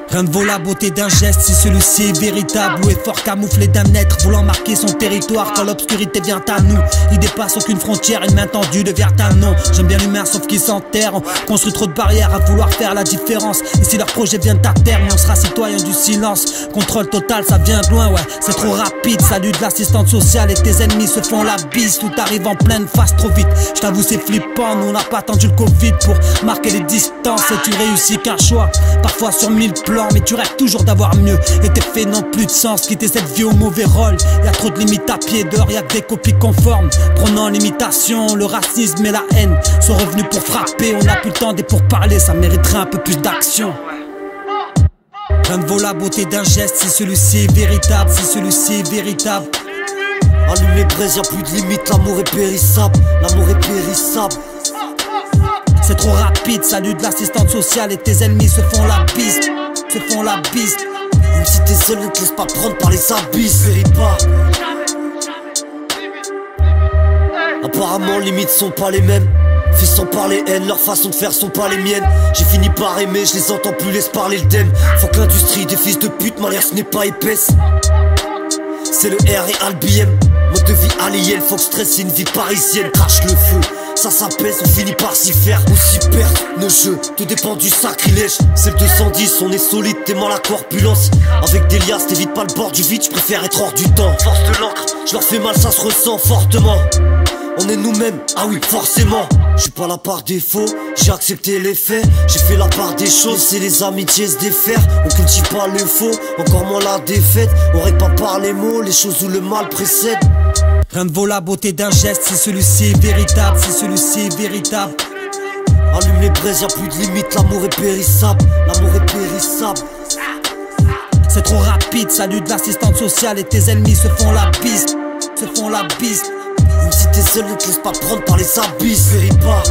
Rien ne vaut la beauté d'un geste si celui-ci est véritable ou effort camouflé d'un être voulant marquer son territoire. Quand l'obscurité vient à nous, il dépasse aucune frontière, une main tendue devient un nom. J'aime bien l'humain sauf qu'il s'enterre. On construit trop de barrières à vouloir faire la différence. Et si leur projet vient à terme, on sera citoyen du silence. Contrôle total, ça vient de loin, ouais, c'est trop rapide. Salut de l'assistante sociale et tes ennemis se font la bise. Tout arrive en pleine face trop vite. Je t'avoue c'est flippant, nous on n'a pas attendu le Covid pour marquer les distances. Et tu réussis qu'un choix, parfois sur 1000 plans. Mais tu rêves toujours d'avoir mieux et tes faits n'ont plus de sens. Quitter cette vie au mauvais rôle, y'a trop de limites à pied dehors, y'a que des copies conformes. Prenant l'imitation, le racisme et la haine sont revenus pour frapper. On n'a plus le temps des pourparlers, ça mériterait un peu plus d'action. Rien ne vaut la beauté d'un geste si celui-ci est véritable, si celui-ci est véritable. Allume les braises, y'a plus de limite, l'amour est périssable, l'amour est périssable. C'est trop rapide, salut de l'assistante sociale et tes ennemis se font la bise. Se font la bise. Même si t'es seul, ne te laisse pas prendre par les abysses. Vérifie pas. Apparemment, limites sont pas les mêmes. Fais sans parler haine, leurs façons de faire sont pas les miennes. J'ai fini par aimer, je les entends plus, laisse parler le thème. Faut que l'industrie des fils de pute, ma l'air ce n'est pas épaisse. C'est le R et ALBM. Mode de vie alien, faut que stress, c'est une vie parisienne. Crache le feu, ça s'apaise, on finit par s'y faire ou s'y perdre. Nos jeux, tout dépend du sacrilège. C'est le 210, on est solide, t'aimant la corpulence. Avec des liasses, t'évites pas le bord du vide, je préfère être hors du temps. Force de l'encre, je leur fais mal, ça se ressent fortement. On est nous-mêmes, ah oui, forcément. Je suis pas là par défaut, j'ai accepté les faits. J'ai fait la part des choses, c'est les amitiés se défaire. On cultive pas le faux, encore moins la défaite. On règle pas par les mots, les choses où le mal précède. Rien ne vaut la beauté d'un geste si celui-ci est véritable, si celui-ci est véritable. Allume les braises, y'a plus de limite, l'amour est périssable, l'amour est périssable. C'est trop rapide, salut de l'assistante sociale et tes ennemis se font la bise. Se font la bise. Même si t'es seul, ne te laisse pas prendre par les abysses. Vérifie pas.